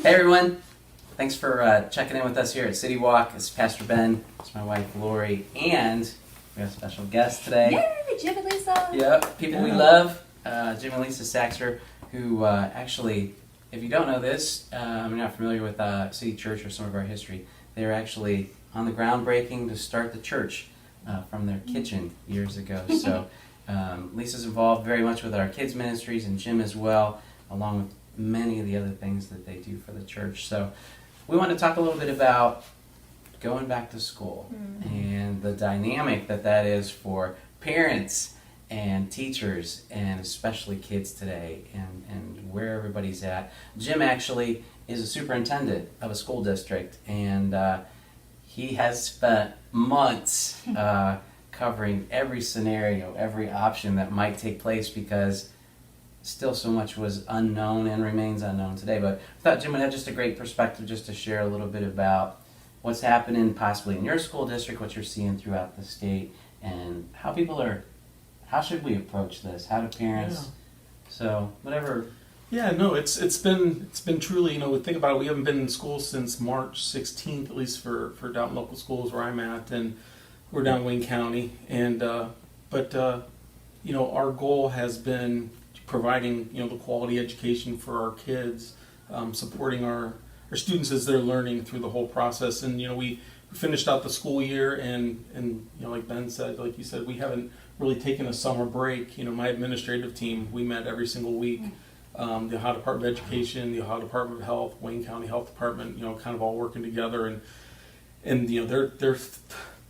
Hey everyone, thanks for checking in with us here at City Walk. It's Pastor Ben, it's my wife Lorie, and we have a special guest today. Yay, Jim and Lisa! Yep, people we love, Jim and Lisa Saxer, who actually, if you don't know this, you're not familiar with City Church or some of our history, they were actually on the groundbreaking to start the church from their kitchen years ago. So Lisa's involved very much with our kids ministries, and Jim as well, along with many of the other things that they do for the church. So we want to talk a little bit about going back to school and the dynamic that is for parents and teachers and especially kids today, and where everybody's at. Jim actually is a superintendent of a school district, and he has spent months covering every scenario, every option that might take place, because still so much was unknown and remains unknown today. But I thought Jim would have just a great perspective just to share a little bit about what's happening possibly in your school district, what you're seeing throughout the state, and how should we approach this? How do parents? Yeah. So whatever. Yeah, no, it's been truly, we think about it, we haven't been in school since March 16th, at least for down local schools where I'm at, and we're down in Wayne County, and but our goal has been providing the quality education for our kids, supporting our students as they're learning through the whole process. And we finished out the school year, and like Ben said, like you said, we haven't really taken a summer break. My administrative team, we met every single week. The Ohio Department of Education, the Ohio Department of Health, Wayne County Health Department, kind of all working together, and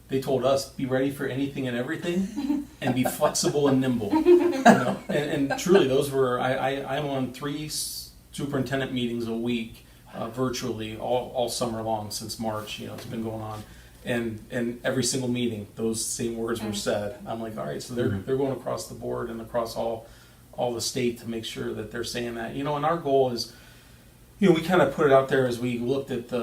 they told us, be ready for anything and everything, and be flexible and nimble. And truly, those were I'm on 3 superintendent meetings a week, virtually all summer long since March. It's been going on, and every single meeting, those same words were said. I'm like, all right, so they're going across the board and across all the state to make sure that they're saying that. And our goal is, we kind of put it out there as we looked at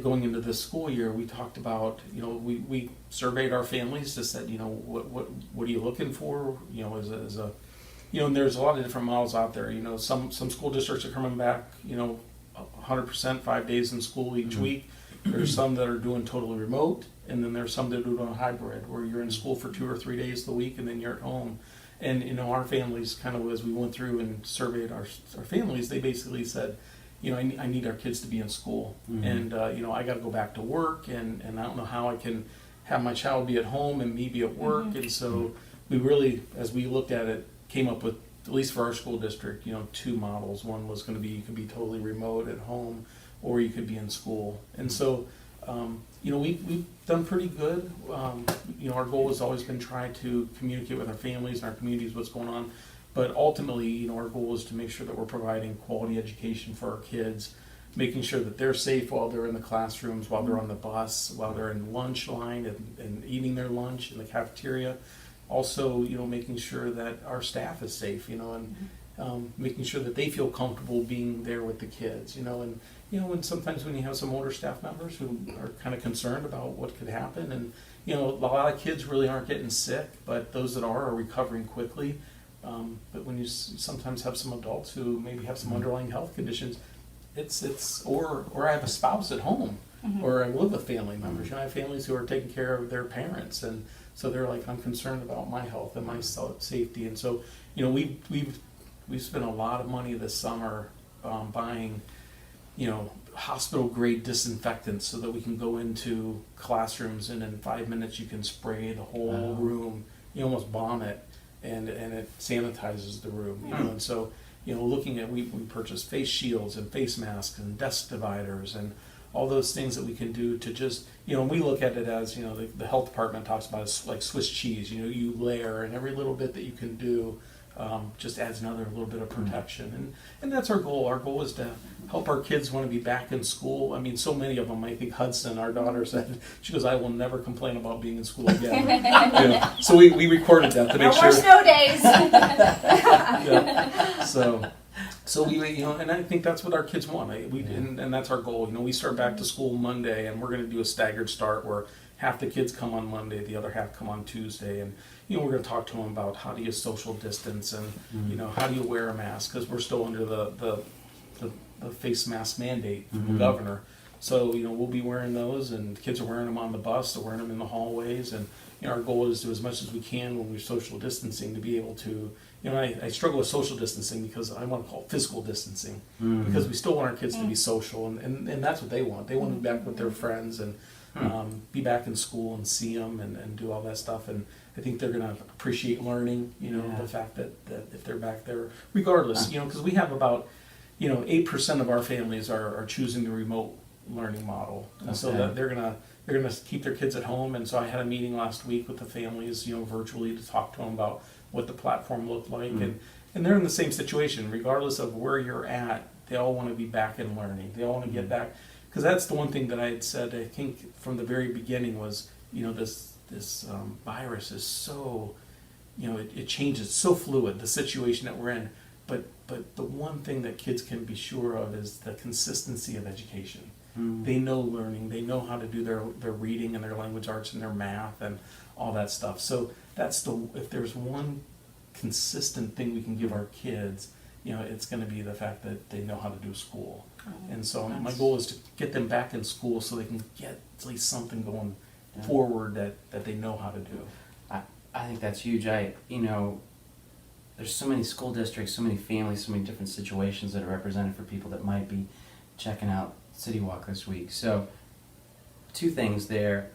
going into this school year. We talked about, we surveyed our families, just said, what are you looking for? As a and there's a lot of different models out there. Some school districts are coming back, 100%, 5 days in school each week. There's some that are doing totally remote, and then there's some that are doing a hybrid, where you're in school for 2 or 3 days a week, and then you're at home. And our families, kind of as we went through and surveyed our families, they basically said, I need our kids to be in school, and I got to go back to work, and I don't know how I can have my child be at home and me be at work. And so we really, as we looked at it, came up with, at least for our school district, 2 models. One was going to be, you could be totally remote at home, or you could be in school. And so we've done pretty good. Our goal has always been try to communicate with our families and our communities what's going on. But ultimately, our goal is to make sure that we're providing quality education for our kids, making sure that they're safe while they're in the classrooms, while they're on the bus, while they're in lunch line and eating their lunch in the cafeteria. Also, making sure that our staff is safe, and making sure that they feel comfortable being there with the kids, and sometimes when you have some older staff members who are kind of concerned about what could happen, and a lot of kids really aren't getting sick, but those that are recovering quickly. But when you sometimes have some adults who maybe have some underlying health conditions, or I have a spouse at home, or I live with family members. I have families who are taking care of their parents, and so they're like, I'm concerned about my health and my safety. And so, we've spent a lot of money this summer buying, hospital grade disinfectants, so that we can go into classrooms and in 5 minutes you can spray the whole room. You almost bomb it. And it sanitizes the room, and so looking at we purchased face shields and face masks and desk dividers and all those things that we can do to just we look at it as the health department talks about it like Swiss cheese. You layer, and every little bit that you can do just adds another little bit of protection, and that's our goal. Our goal is to help our kids want to be back in school. I mean, so many of them. I think Hudson, our daughter, said, she goes, I will never complain about being in school again. So we recorded that to make sure. No more snow days. So we and I think that's what our kids want. And that's our goal. We start back to school Monday, and we're going to do a staggered start where half the kids come on Monday, the other half come on Tuesday, and we're going to talk to them about how do you social distance, and how do you wear a mask, because we're still under the the face mask mandate from Mm-hmm. the governor. So, we'll be wearing those, and the kids are wearing them on the bus, they're wearing them in the hallways, and, our goal is to, as much as we can when we're social distancing, to be able to, I struggle with social distancing because I want to call it physical distancing, Mm-hmm. because we still want our kids to be social, and that's what they want. They want to be back with their friends and be back in school and see them and do all that stuff. And I think they're going to appreciate learning, Yeah. the fact that if they're back there, regardless, because we have about, 8% of our families are choosing the remote learning model. And so Okay. that they're gonna keep their kids at home. And so I had a meeting last week with the families, virtually, to talk to them about what the platform looked like. Mm. And they're in the same situation, regardless of where you're at. They all want to be back in learning. They all want to get back, because that's the one thing that I had said, I think from the very beginning, was, this virus is so, it changes, so fluid, the situation that we're in. But the one thing that kids can be sure of is the consistency of education. Mm. They know learning. They know how to do their reading and their language arts and their math and all that stuff. So that's if there's one consistent thing we can give our kids, it's going to be the fact that they know how to do school. And so my goal is to get them back in school so they can get at least something going forward that they know how to do. I think that's huge. There's so many school districts, so many families, so many different situations that are represented for people that might be checking out City Walk this week. So, two things there: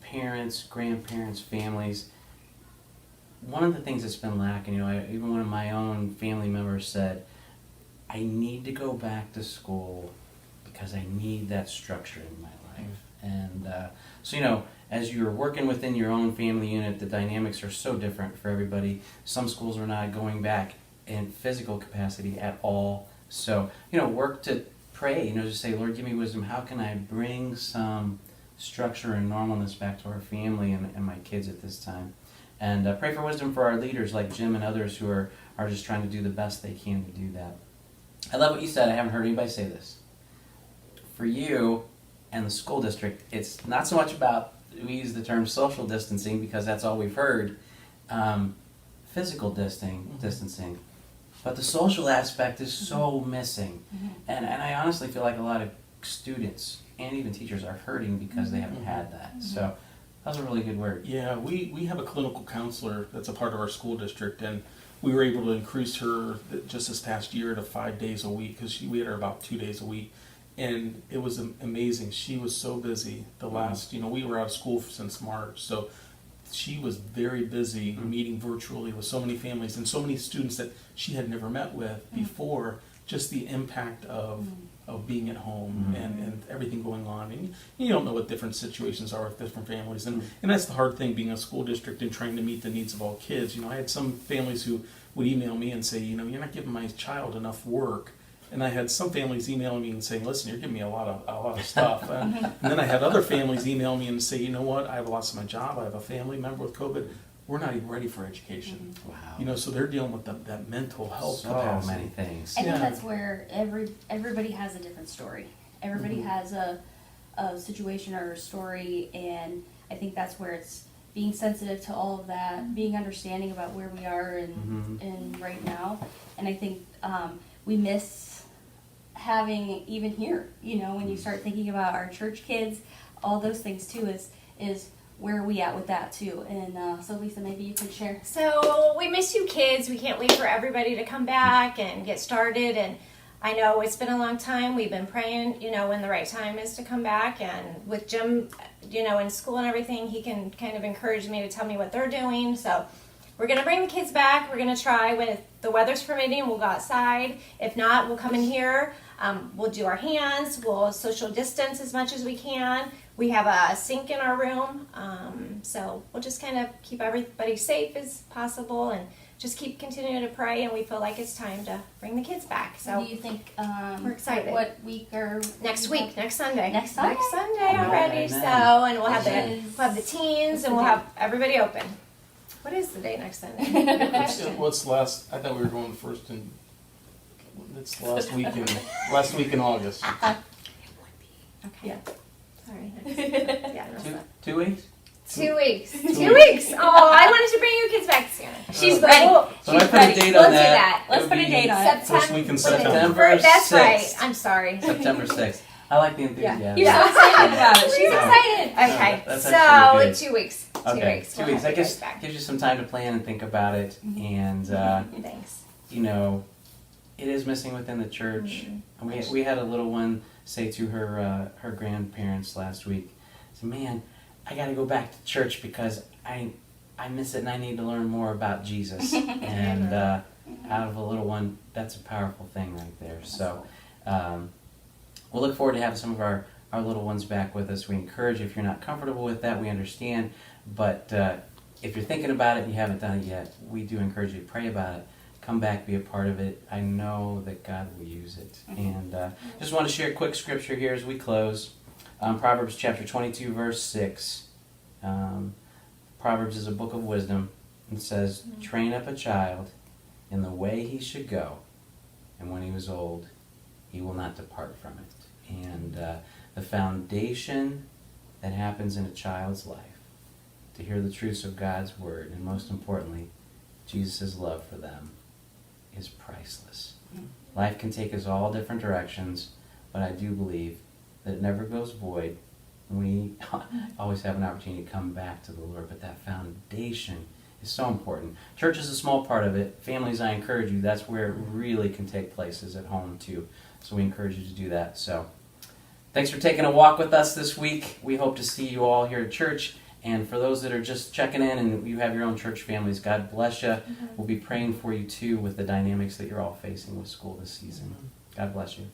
parents, grandparents, families. One of the things that's been lacking, even one of my own family members said, I need to go back to school because I need that structure in my life. And so, as you're working within your own family unit, the dynamics are so different for everybody. Some schools are not going back in physical capacity at all. So, work to pray, just say, Lord, give me wisdom. How can I bring some structure and normalness back to our family and my kids at this time? And pray for wisdom for our leaders like Jim and others who are just trying to do the best they can to do that. I love what you said. I haven't heard anybody say this. For you and the school district, it's not so much about, we use the term social distancing because that's all we've heard, physical distancing. But the social aspect is so missing. And I honestly feel like a lot of students and even teachers are hurting because they haven't had that. So that was a really good word. Yeah, we have a clinical counselor that's a part of our school district, and we were able to increase her just this past year to 5 days a week, because we had her about 2 days a week. And it was amazing. She was so busy the last, we were out of school since March, so she was very busy meeting virtually with so many families and so many students that she had never met with before. Just the impact of being at home and everything going on. And you don't know what different situations are with different families. And that's the hard thing, being a school district and trying to meet the needs of all kids. I had some families who would email me and say, you're not giving my child enough work. And I had some families emailing me and saying, listen, you're giving me a lot of stuff. And then I had other families email me and say, you know what, I have lost my job, I have a family member with COVID, we're not even ready for education. Wow. So they're dealing with that mental health So capacity. many things. I think that's where everybody has a different story. Everybody has a situation or a story, and I think that's where it's being sensitive to all of that, being understanding about where we are and right now. And I think we miss having even here, when you start thinking about our church kids, all those things too, is where are we at with that too? And so Lisa, maybe you could share. So we miss you kids. We can't wait for everybody to come back and get started. And I know it's been a long time. We've been praying, when the right time is to come back. And with Jim, in school and everything, he can kind of encourage me to tell me what they're doing. So we're going to bring the kids back. We're going to try, when the weather's permitting, we'll go outside. If not, we'll come in here. We'll do our hands. We'll social distance as much as we can. We have a sink in our room. So we'll just kind of keep everybody safe as possible and just keep continuing to pray. And we feel like it's time to bring the kids back. So do you think we're excited. what week or next week, next Sunday. Next Sunday? Next Sunday already. Amen. So, and we'll have Which the teens, and we'll have everybody open. What is the day next Sunday? What's last? I thought we were going first in. It's last week in August. Okay. Yeah. Sorry. Yeah. No, it's not. 2 weeks? 2 weeks. 2 weeks. Oh, I wanted to bring you kids back sooner. She's ready. So I She's put a ready. date Let's on do that. that. Let's It put would a date be on it. First week in September. September That's 6th. right. I'm sorry. September 6th. I like the enthusiasm. You're so excited about it. She's Yeah. excited. Okay, That's so actually good. 2 weeks. 2 Okay, weeks. 2 We'll weeks. have I you guess guys back. gives you some time to plan and think about it. And, Thanks. you know, it is missing within the church. And we had a little one say to her grandparents last week, said, "Man, I got to go back to church because I miss it and I need to learn more about Jesus." And out of a little one, that's a powerful thing right there. So we'll look forward to having some of our little ones back with us. We encourage you, if you're not comfortable with that, we understand. But if you're thinking about it and you haven't done it yet, we do encourage you to pray about it. Come back, be a part of it. I know that God will use it. And just want to share a quick scripture here as we close. Proverbs chapter 22, verse 6. Proverbs is a book of wisdom. It says, "Train up a child in the way he should go, and when he was old, he will not depart from it." And the foundation that happens in a child's life, to hear the truths of God's word, and most importantly, Jesus' love for them, is priceless. Life can take us all different directions, but I do believe that it never goes void. We always have an opportunity to come back to the Lord, but that foundation is so important. Church is a small part of it. Families, I encourage you, that's where it really can take place, is at home too. So we encourage you to do that. So thanks for taking a walk with us this week. We hope to see you all here at church. And for those that are just checking in and you have your own church families, God bless you. We'll be praying for you too with the dynamics that you're all facing with school this season. God bless you.